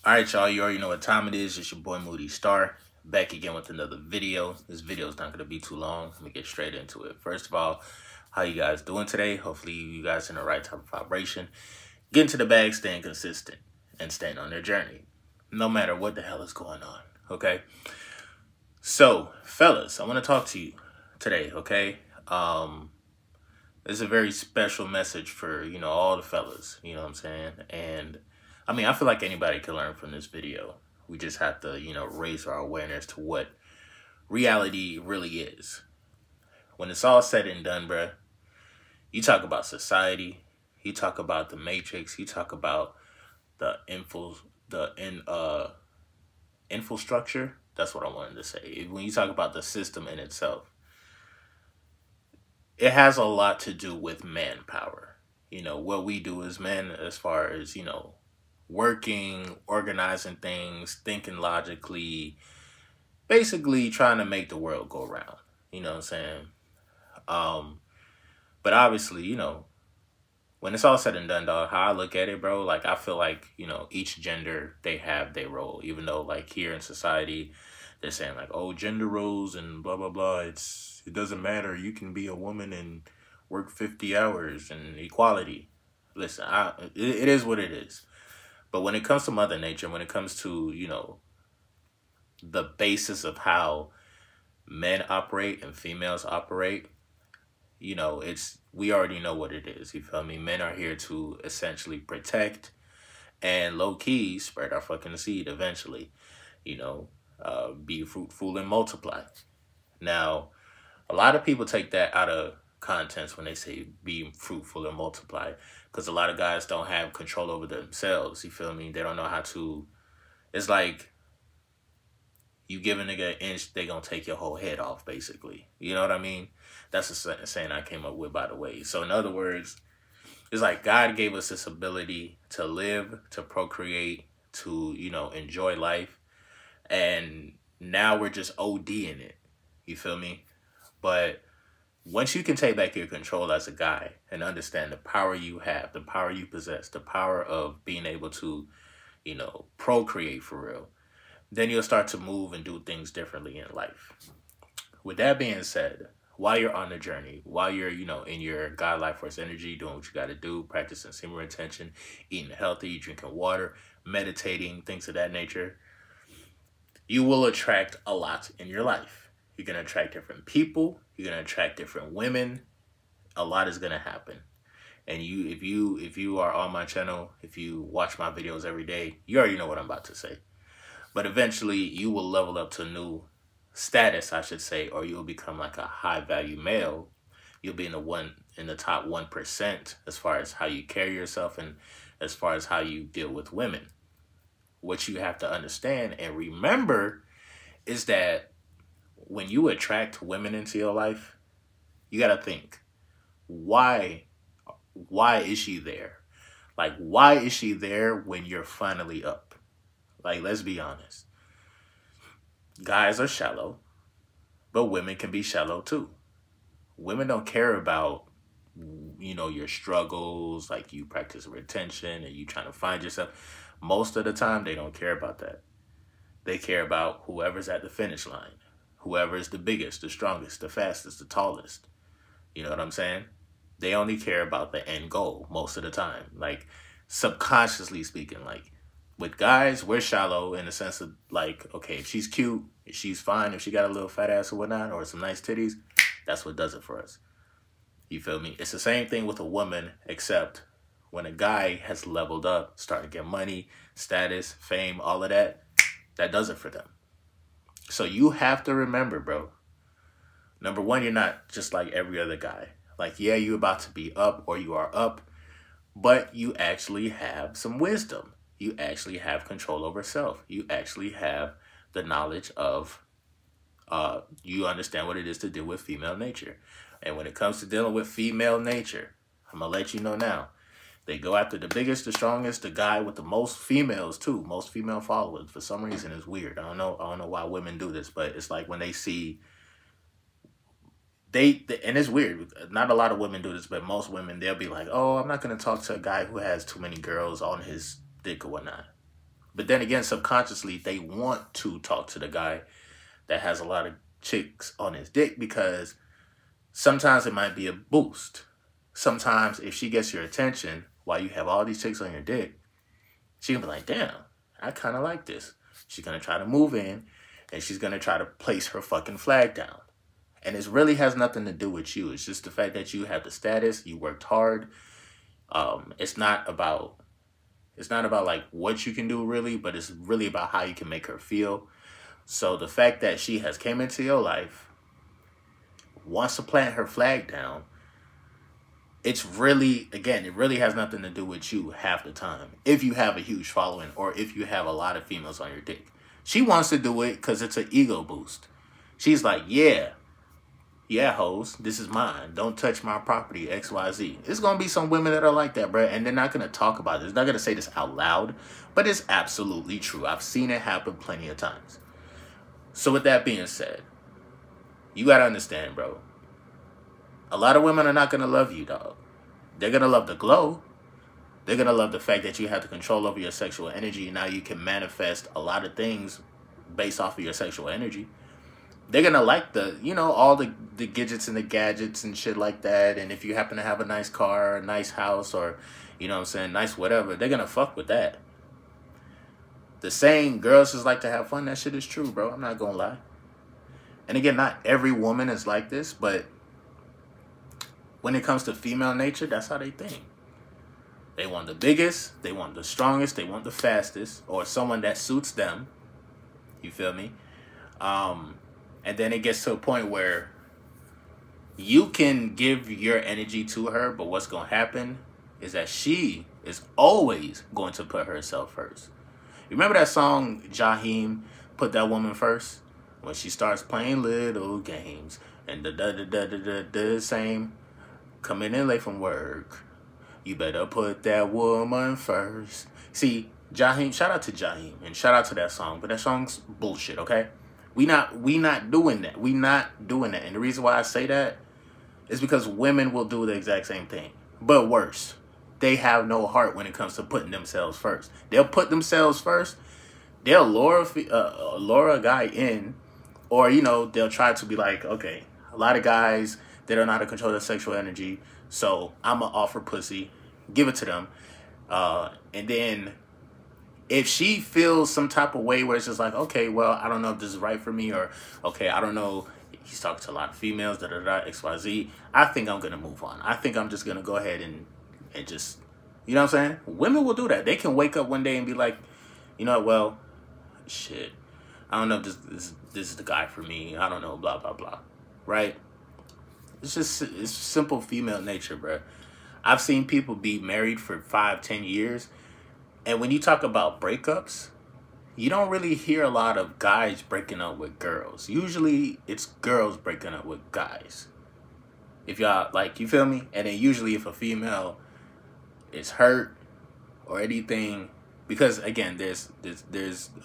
Alright, y'all, you already know what time it is. It's your boy Moody Starr, back again with another video. This video is not going to be too long. Let me get straight into it. First of all, how you guys doing today? Hopefully you guys in the right type of vibration. Getting to the bag, staying consistent, and staying on their journey. No matter what the hell is going on, okay? So, fellas, I want to talk to you today, okay? It's a very special message for, all the fellas, you know what I'm saying? And I mean, I feel like anybody can learn from this video. We just have to, raise our awareness to what reality really is. When it's all said and done, bruh, you talk about society, you talk about the matrix, you talk about the infrastructure. That's what I wanted to say. When you talk about the system in itself, it has a lot to do with manpower. What we do as men, as far as, working, organizing things, thinking logically, basically trying to make the world go round. You know what I'm saying? But obviously, when it's all said and done, dog, how I look at it, bro, like I feel like, each gender, they have their role. Even though like here in society, they're saying like, oh, gender roles and blah, blah, blah. It doesn't matter. You can be a woman and work 50 hours and equality. Listen, it is what it is. But when it comes to Mother Nature, when it comes to, the basis of how men operate and females operate, we already know what it is. You feel me? Men are here to essentially protect and low-key spread our fucking seed eventually, be fruitful and multiply. Now, a lot of people take that out of context when they say be fruitful and multiply, because a lot of guys don't have control over themselves. You feel me? They don't know how to. It's like you give a nigga an inch, they gonna take your whole head off, basically. You know what I mean? That's a saying I came up with, by the way. So in other words, it's like God gave us this ability to live, to procreate, to, enjoy life. And now we're just ODing it. You feel me? But once you can take back your control as a guy and understand the power you have, the power you possess, the power of being able to, procreate for real, then you'll start to move and do things differently in life. With that being said, while you're on the journey, while you're, in your God Life Force energy, doing what you got to do, practicing semen retention, eating healthy, drinking water, meditating, things of that nature, you will attract a lot in your life. You're going to attract different people. You're going to attract different women. A lot is going to happen. And if you are on my channel, if you watch my videos every day, you already know what I'm about to say. But eventually, you will level up to a new status, I should say, or you'll become like a high-value male. You'll be in the top 1% as far as how you carry yourself and as far as how you deal with women. What you have to understand and remember is that when you attract women into your life, you got to think, why is she there? Like, why is she there when you're finally up? Like, let's be honest. Guys are shallow, but women can be shallow too. Women don't care about, your struggles, like you practice retention and you trying to find yourself. Most of the time, they don't care about that. They care about whoever's at the finish line. Whoever is the biggest, the strongest, the fastest, the tallest. You know what I'm saying? They only care about the end goal most of the time. Like, subconsciously speaking, like, with guys, we're shallow in the sense of, like, okay, if she's cute, if she's fine, if she got a little fat ass or whatnot, or some nice titties, that's what does it for us. You feel me? It's the same thing with a woman, except when a guy has leveled up, starting to get money, status, fame, all of that, that does it for them. So you have to remember, bro, number one, you're not just like every other guy. Like, yeah, you're about to be up or you are up, but you actually have some wisdom. You actually have control over self. You actually have the knowledge of, you understand what it is to deal with female nature. And when it comes to dealing with female nature, I'm going to let you know now, they go after the biggest, the strongest, the guy with the most females too, most female followers. For some reason, it's weird. I don't know why women do this, but it's like when they see, and it's weird. Not a lot of women do this, but most women, they'll be like, oh, I'm not going to talk to a guy who has too many girls on his dick or whatnot. But then again, subconsciously, they want to talk to the guy that has a lot of chicks on his dick, because sometimes it might be a boost. Sometimes if she gets your attention while you have all these chicks on your dick, she can be like, damn, I kind of like this. She's going to try to move in, and she's going to try to place her fucking flag down. And it really has nothing to do with you. It's just the fact that you have the status, you worked hard. It's not about like what you can do really, but it's really about how you can make her feel. So the fact that she has came into your life, wants to plant her flag down, it's really, again, it really has nothing to do with you half the time. If you have a huge following, or if you have a lot of females on your dick. She wants to do it because it's an ego boost. She's like, yeah, hoes, this is mine. Don't touch my property, XYZ. There's going to be some women that are like that, bro. And they're not going to talk about this. They're not going to say this out loud. But it's absolutely true. I've seen it happen plenty of times. So with that being said, you got to understand, bro. A lot of women are not going to love you, dog. They're going to love the glow. They're going to love the fact that you have the control over your sexual energy. Now you can manifest a lot of things based off of your sexual energy. They're going to like the, you know, all the gadgets and the gadgets and shit like that. And if you happen to have a nice car, a nice house, or, you know what I'm saying, nice whatever, they're going to fuck with that. The saying, girls just like to have fun, that shit is true, bro. I'm not going to lie. And again, not every woman is like this, but when it comes to female nature, that's how they think. They want the biggest, they want the strongest, they want the fastest, or someone that suits them. You feel me? And then it gets to a point where you can give your energy to her, but what's going to happen is that she is always going to put herself first. You remember that song, Jaheim, Put That Woman First? When she starts playing little games and the same, coming in late from work, you better put that woman first. See, Jaheim, shout out to Jaheim and shout out to that song, but that song's bullshit, okay? We not doing that. We not doing that. And the reason why I say that is because women will do the exact same thing, but worse. They have no heart when it comes to putting themselves first. They'll put themselves first. They'll lure a guy in, or, you know, they'll try to be like, okay, a lot of guys, they don't know how to control their sexual energy, so I'm going to offer pussy, give it to them. And then if she feels some type of way where it's just like, okay, well, I don't know if this is right for me, or, okay, I don't know, he's talking to a lot of females, XYZ, I think I'm going to move on. I think I'm just going to go ahead and just, you know what I'm saying? Women will do that. They can wake up one day and be like, you know, well, shit, I don't know if this is the guy for me. I don't know, blah, blah, blah, right? It's simple female nature, bro. I've seen people be married for 5-10 years. And when you talk about breakups, you don't really hear a lot of guys breaking up with girls. Usually it's girls breaking up with guys. If y'all, like, you feel me? And then usually if a female is hurt or anything, because again, there's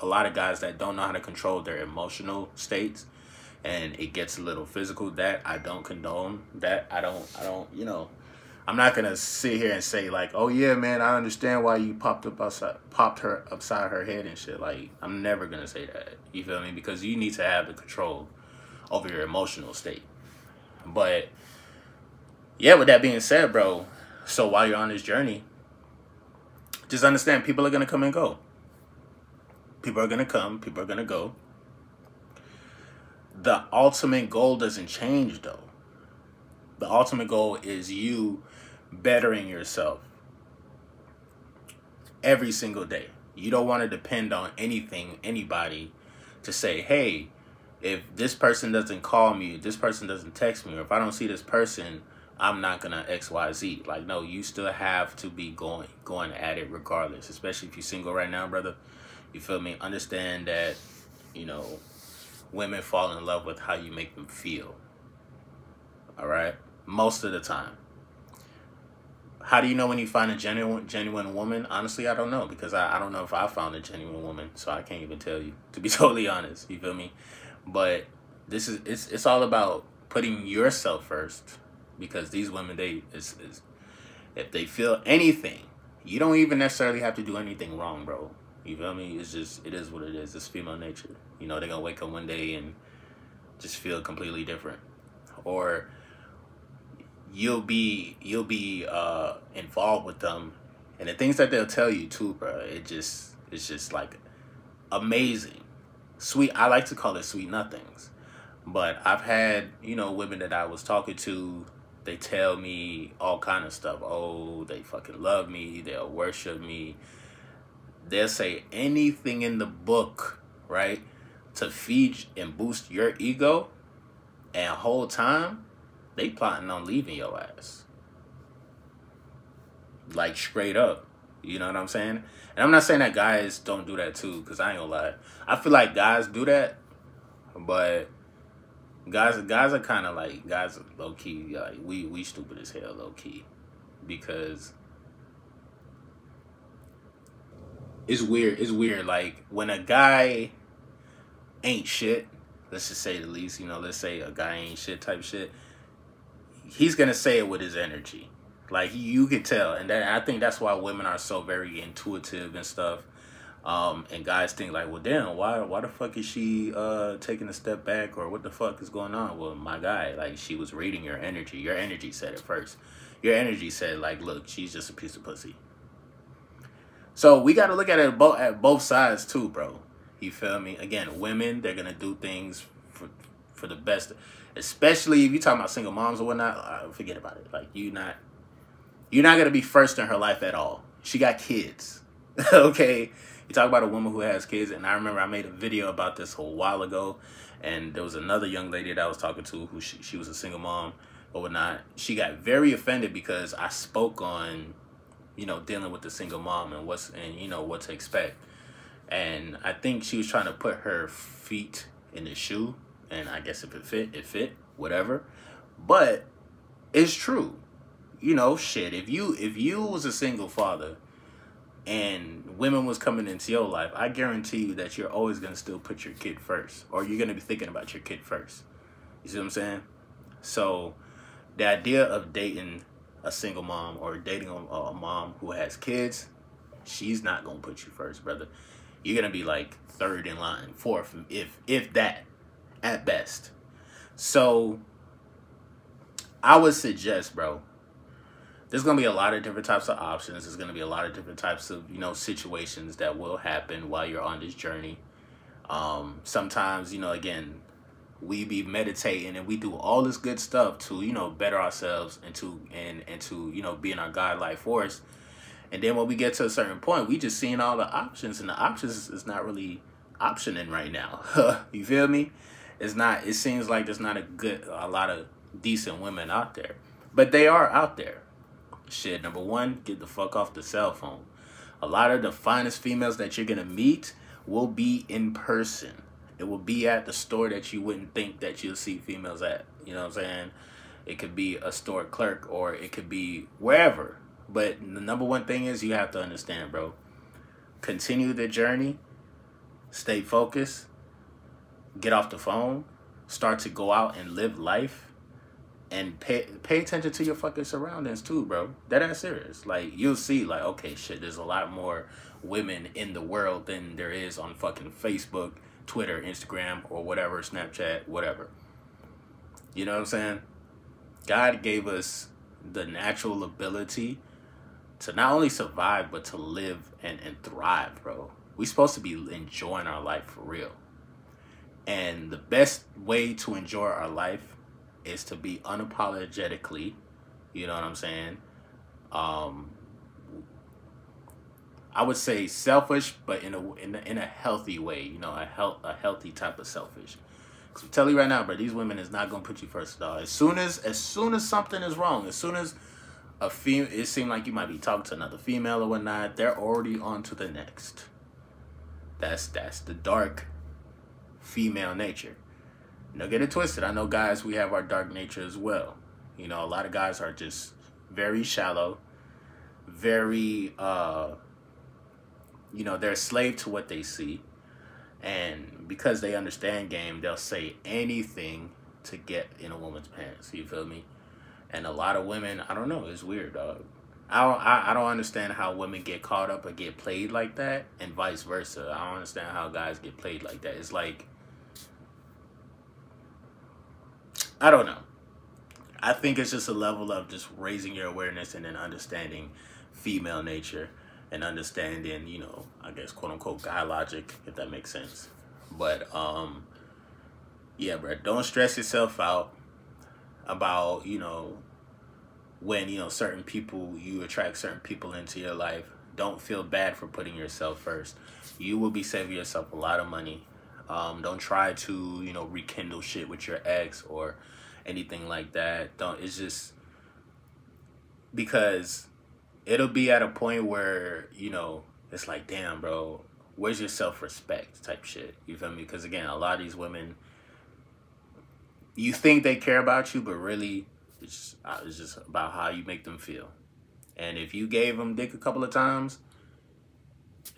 a lot of guys that don't know how to control their emotional states, and it gets a little physical. That I don't condone. That I don't, you know, I'm not gonna sit here and say like, oh yeah, man, I understand why you popped her upside her head and shit. Like, I'm never gonna say that. You feel me? Because you need to have the control over your emotional state. But yeah, with that being said, bro, so while you're on this journey, just understand people are gonna come and go. People are gonna come, people are gonna go. The ultimate goal doesn't change though. The ultimate goal is you bettering yourself every single day. You don't want to depend on anything, anybody to say, hey, if this person doesn't call me, if this person doesn't text me, or if I don't see this person, I'm not gonna XYZ. Like, no, you still have to be going at it regardless, especially if you're single right now, brother. You feel me? Understand that, you know, women fall in love with how you make them feel. All right? Most of the time. How do you know when you find a genuine woman? Honestly, I don't know, because I don't know if I found a genuine woman, so I can't even tell you, to be totally honest. You feel me? But this is it's all about putting yourself first, because these women, if they feel anything, you don't even necessarily have to do anything wrong, bro. You feel me? It's just, it is what it is. It's female nature. You know, they're gonna wake up one day and just feel completely different. Or you'll be involved with them, and the things that they'll tell you too, bro. It's just like amazing, sweet. I like to call it sweet nothings. But I've had, you know, women that I was talking to, they tell me all kind of stuff. Oh, they fucking love me. They'll worship me. They'll say anything in the book, right, to feed and boost your ego. And whole time, they plotting on leaving your ass. Like, straight up. You know what I'm saying? And I'm not saying that guys don't do that too, because I ain't gonna lie. I feel like guys do that, but guys are kind of like, guys are low key, like we stupid as hell low key, because it's weird. It's weird. Like, when a guy ain't shit, let's just say the least, you know, let's say a guy ain't shit type shit, he's gonna say it with his energy. Like, you can tell, and I think that's why women are so very intuitive and stuff. And guys think like, well, damn, why the fuck is she taking a step back, or what the fuck is going on? Well, my guy, like, she was reading your energy. Your energy said it first. Your energy said, like, look, she's just a piece of pussy. So we got to look at it at both sides too, bro. You feel me? Again, women, they're gonna do things for the best, especially if you talking about single moms or whatnot. Forget about it. Like, you're not gonna be first in her life at all. She got kids. Okay, you talk about a woman who has kids, and I remember I made a video about this a while ago, and there was another young lady that I was talking to who she was a single mom or whatnot. She got very offended because I spoke on, you know, dealing with the single mom and you know, what to expect. And I think she was trying to put her feet in the shoe, and I guess if it fit, whatever. But it's true. You know, shit, if you was a single father and women was coming into your life, I guarantee you that you're always going to still put your kid first, or you're going to be thinking about your kid first. You see what I'm saying? So the idea of dating a single mom or dating a mom who has kids, she's not going to put you first, brother. You're going to be like third in line, fourth, if that, at best. So I would suggest, bro, there's going to be a lot of different types of options. There's going to be a lot of different types of, you know, situations that will happen while you're on this journey. Sometimes, you know, again, we be meditating and we do all this good stuff to, you know, better ourselves and to, you know, be in our God-like force. And then when we get to a certain point, we just seeing all the options, and the options is not really optioning right now. You feel me? It's not. It seems like there's not a lot of decent women out there, but they are out there. Shit, number one, get the fuck off the cell phone. A lot of the finest females that you're gonna meet will be in person. It will be at the store that you wouldn't think that you'll see females at. You know what I'm saying? It could be a store clerk, or it could be wherever. But the number one thing is, you have to understand, bro. Continue the journey. Stay focused. Get off the phone. Start to go out and live life. And pay attention to your fucking surroundings too, bro. That serious. Like, you'll see, like, okay, shit, there's a lot more women in the world than there is on fucking Facebook, Twitter, Instagram, or whatever, Snapchat, whatever. You know what I'm saying? God gave us the natural ability to not only survive, but to live and thrive, bro. We're supposed to be enjoying our life for real. And the best way to enjoy our life is to be unapologetically, you know what I'm saying? I would say selfish, but in a healthy way, you know, a healthy type of selfish. Cause I'm telling you right now, bro, these women is not gonna put you first at all. As soon as something is wrong, as soon as it seemed like you might be talking to another female or whatnot, they're already on to the next. That's the dark female nature. Don't get it twisted. I know guys, we have our dark nature as well. You know, a lot of guys are just very shallow, very, you know, they're a slave to what they see. And because they understand game, they'll say anything to get in a woman's pants. You feel me? And a lot of women, I don't know, it's weird, dog. I don't understand how women get caught up or get played like that, and vice versa. I don't understand how guys get played like that. It's like, I don't know. I think it's just a level of just raising your awareness and then understanding female nature and understanding, you know, I guess quote unquote guy logic, if that makes sense. But yeah, bro, don't stress yourself out about, you know, when, you know, certain people, you attract certain people into your life. Don't feel bad for putting yourself first. You will be saving yourself a lot of money. Don't try to, you know, rekindle shit with your ex or anything like that. Don't, it's just because it'll be at a point where, you know, it's like, damn, bro, where's your self-respect type shit? You feel me? Because again, a lot of these women, you think they care about you, but really it's just about how you make them feel. And if you gave them dick a couple of times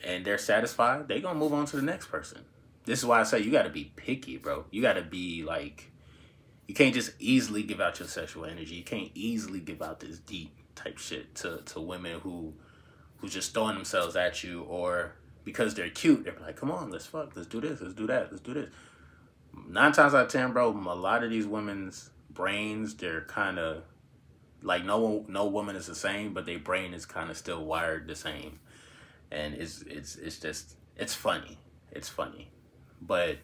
and they're satisfied, they gonna move on to the next person. This is why I say you gotta be picky, bro. You gotta be like, you can't just easily give out your sexual energy. You can't easily give out this deep type shit to women who just throwing themselves at you, or because they're cute, they're like, come on, let's fuck, let's do this, let's do that, let's do this. 9 times out of 10, bro, a lot of these women's brains, they're kind of like, no woman is the same, but their brain is kind of still wired the same, and it's just, it's funny, but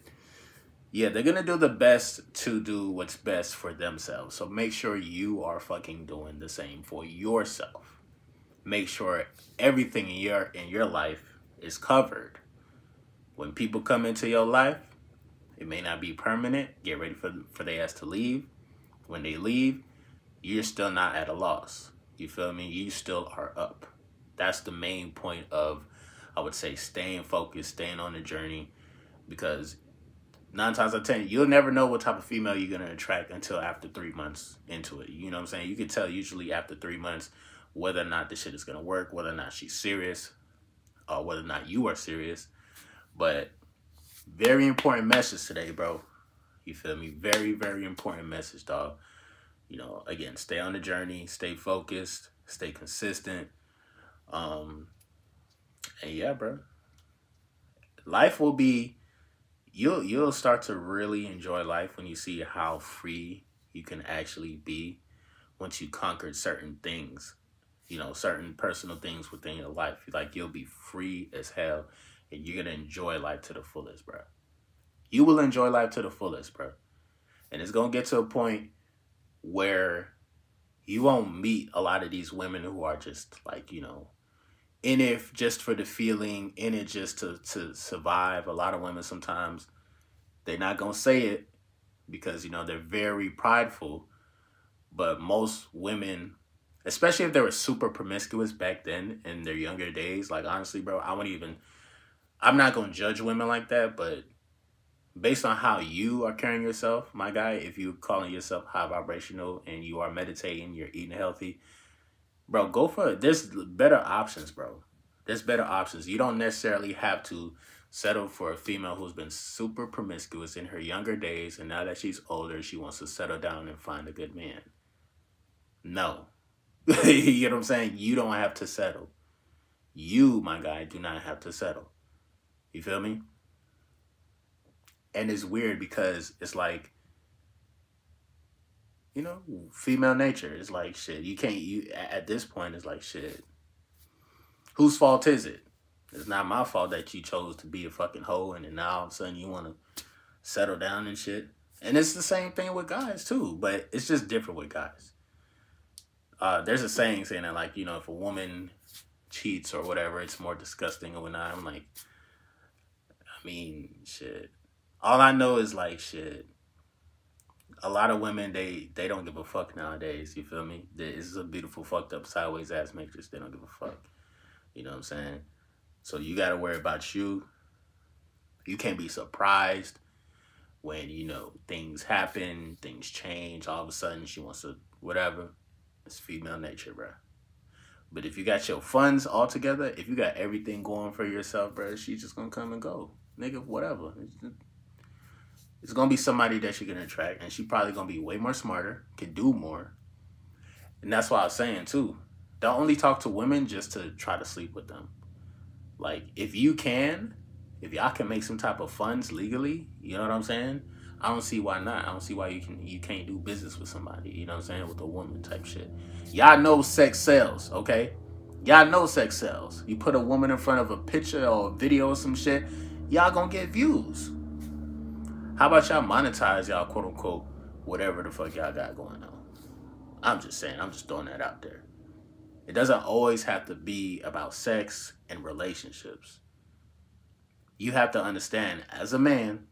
yeah, they're gonna do the best to do what's best for themselves. So make sure you are fucking doing the same for yourself. Make sure everything in your life is covered. When people come into your life, it may not be permanent. Get ready for their ass to leave. When they leave, you're still not at a loss. You feel me? You still are up. That's the main point of, I would say, staying focused, staying on the journey, because 9 times out of 10, you'll never know what type of female you're going to attract until after 3 months into it. You know what I'm saying? You can tell usually after 3 months whether or not this shit is going to work, whether or not she's serious, or whether or not you are serious. But very important message today, bro. You feel me? Very, very important message, dog. You know, again, stay on the journey, stay focused, stay consistent. And yeah, bro. Life will be, you'll start to really enjoy life when you see how free you can actually be once you conquered certain things, you know, certain personal things within your life. Like, you'll be free as hell, and you're gonna enjoy life to the fullest, bro. You will enjoy life to the fullest, bro. And it's gonna get to a point where you won't meet a lot of these women who are just like, you know, in it just for the feeling, in it just to survive. A lot of women, sometimes they're not gonna say it because, you know, they're very prideful. But most women, especially if they were super promiscuous back then in their younger days, like, honestly, bro, I'm not gonna judge women like that, but based on how you are carrying yourself, my guy, if you're calling yourself high vibrational and you are meditating, you're eating healthy, bro, go for it. There's better options, bro. There's better options. You don't necessarily have to settle for a female who's been super promiscuous in her younger days, and now that she's older, she wants to settle down and find a good man. No. You know what I'm saying? You don't have to settle. You, my guy, do not have to settle. You feel me? And it's weird because it's like, you know, female nature is like, shit, you can't, at this point, it's like, shit, whose fault is it? It's not my fault that you chose to be a fucking hoe, and then now all of a sudden you want to settle down and shit. And it's the same thing with guys too, but it's just different with guys. There's a saying that, like, you know, if a woman cheats or whatever, it's more disgusting or whatnot. I'm like, I mean, shit. All I know is, like, shit, a lot of women, they don't give a fuck nowadays. You feel me? This is a beautiful, fucked up, sideways ass matrix. They don't give a fuck. You know what I'm saying? So you got to worry about you. You can't be surprised when, you know, things happen, things change. All of a sudden she wants to, whatever. It's female nature, bro. But if you got your funds all together, if you got everything going for yourself, bro, she's just going to come and go. Nigga, whatever. It's going to be somebody that you're going to attract, and she probably going to be way more smarter, can do more. And that's what I was saying, too. Don't only talk to women just to try to sleep with them. Like, if y'all can make some type of funds legally, you know what I'm saying? I don't see why not. I don't see why you can't do business with somebody, you know what I'm saying, with a woman type shit. Y'all know sex sells, okay? Y'all know sex sells. You put a woman in front of a picture or a video or some shit, y'all gonna get views. How about y'all monetize y'all quote unquote whatever the fuck y'all got going on? I'm just saying, I'm just throwing that out there. It doesn't always have to be about sex and relationships. You have to understand, as a man,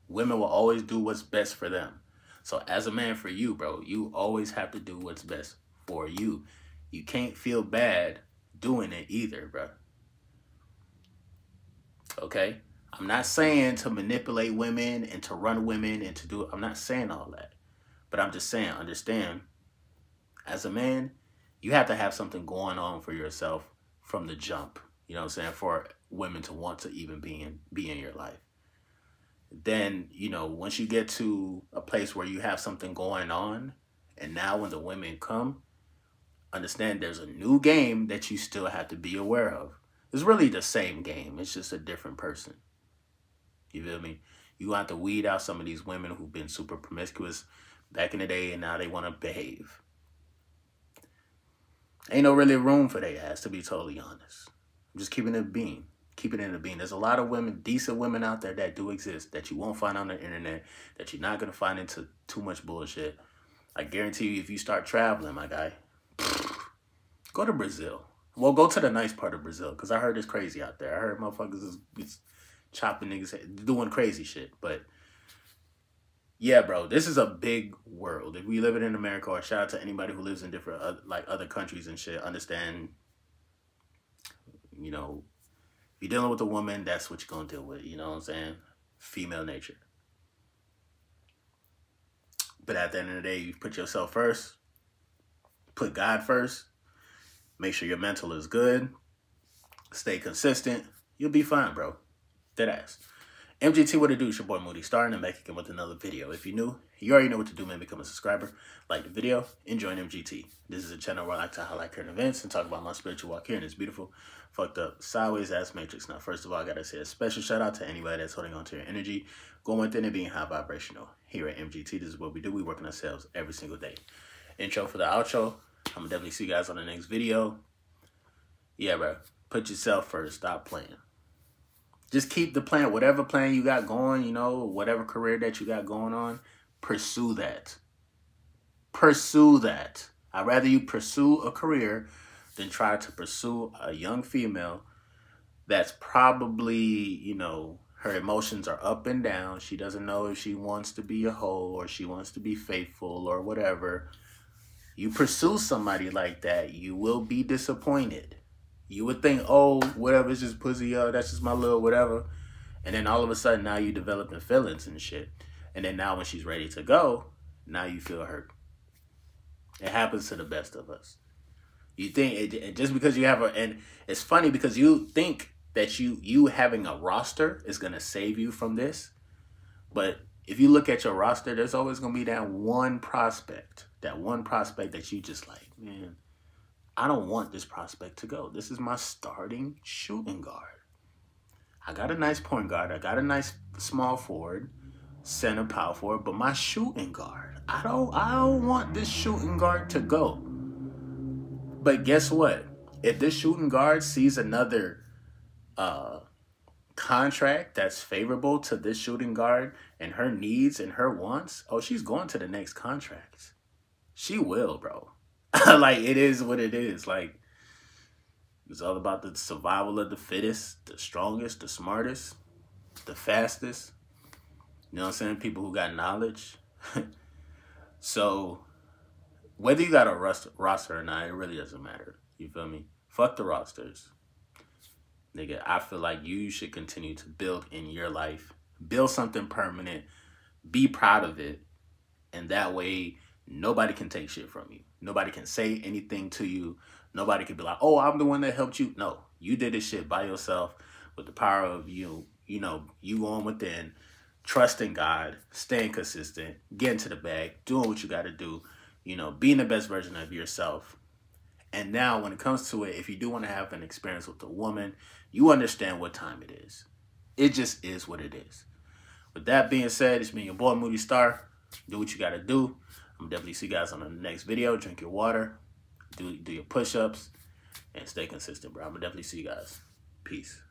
women will always do what's best for them. So as a man, for you, bro, you always have to do what's best for you. You can't feel bad doing it either, bro. Okay? I'm not saying to manipulate women and to run women and to do, I'm not saying all that. But I'm just saying, understand, as a man, you have to have something going on for yourself from the jump. You know what I'm saying? For women to want to even be in your life. Then, you know, once you get to a place where you have something going on, and now when the women come, understand there's a new game that you still have to be aware of. It's really the same game. It's just a different person. You feel me? You have to weed out some of these women who've been super promiscuous back in the day, and now they want to behave. Ain't no really room for their ass, to be totally honest. I'm just keeping it a bean. Keeping it in a bean. There's a lot of women, decent women out there that do exist, that you won't find on the internet, that you're not going to find into too much bullshit. I guarantee you, if you start traveling, my guy, go to Brazil. Well, go to the nice part of Brazil, because I heard it's crazy out there. I heard motherfuckers is chopping niggas, doing crazy shit. But yeah, bro, this is a big world. If we live in America, or shout out to anybody who lives in different, other countries and shit, understand, you know, if you're dealing with a woman, that's what you're going to deal with. You know what I'm saying? Female nature. But at the end of the day, you put yourself first. Put God first. Make sure your mental is good. Stay consistent. You'll be fine, bro. Deadass. MGT, what it do? It's your boy Moody, Starr, and I'm back again with another video. If you're new, you already know what to do, man. Become a subscriber, like the video, and join MGT. This is a channel where I like to highlight current events and talk about my spiritual walk here in this beautiful, fucked up, sideways ass matrix. Now, first of all, I gotta say a special shout out to anybody that's holding on to your energy, going within and being high vibrational. Here at MGT, this is what we do. We work on ourselves every single day. Intro for the outro. I'm gonna definitely see you guys on the next video. Yeah, bro. Put yourself first. Stop playing. Just keep the plan, whatever plan you got going, you know, whatever career that you got going on, pursue that. Pursue that. I'd rather you pursue a career than try to pursue a young female that's probably, you know, her emotions are up and down. She doesn't know if she wants to be a hoe or she wants to be faithful or whatever. You pursue somebody like that, you will be disappointed. You would think, oh, whatever, it's just pussy, that's just my little whatever. And then all of a sudden, now you developing feelings and shit. And then now when she's ready to go, now you feel hurt. It happens to the best of us. You think, just because you have and it's funny because you think that you having a roster is going to save you from this. But if you look at your roster, there's always going to be that one prospect that you just like, man, I don't want this prospect to go. This is my starting shooting guard. I got a nice point guard. I got a nice small forward, center power forward, but my shooting guard, I don't want this shooting guard to go. But guess what? If this shooting guard sees another contract that's favorable to this shooting guard and her needs and her wants, oh, she's going to the next contract. She will, bro. Like, it is what it is. Like, it's all about the survival of the fittest, the strongest, the smartest, the fastest. You know what I'm saying? People who got knowledge. So, whether you got a roster or not, it really doesn't matter. You feel me? Fuck the rosters. Nigga, I feel like you should continue to build in your life. Build something permanent. Be proud of it. And that way, nobody can take shit from you. Nobody can say anything to you. Nobody can be like, oh, I'm the one that helped you. No, you did this shit by yourself with the power of you know, you going within, trusting God, staying consistent, getting to the bag, doing what you got to do, you know, being the best version of yourself. And now when it comes to it, if you do want to have an experience with a woman, you understand what time it is. It just is what it is. With that being said, it's me, your boy Moody Starr. Do what you got to do. I'm definitely see you guys on the next video. Drink your water. Do your push-ups. And stay consistent, bro. I'm going to definitely see you guys. Peace.